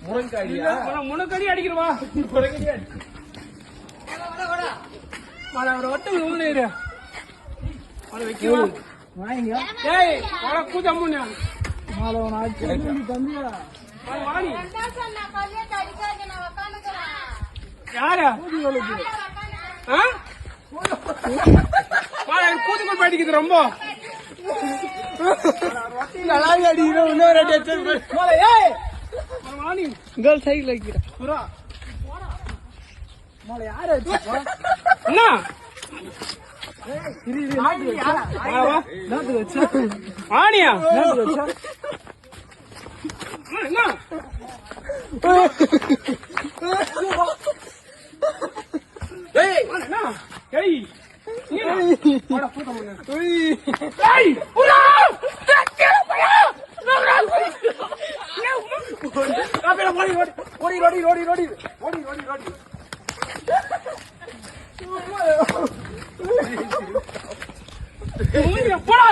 முனக்கடி அடிக்கிறவா முனக்கடி அடி ஒரு வட்டம் உள்ள வைக்கவா ஏய் கூச்சம்முன்னு தம்பியா யாரா கூத்துக்குள் படிக்குது ரொம்ப கேர்ள் சைக்கிள் வைக்கிறேன் யாரு ஆனியா போடா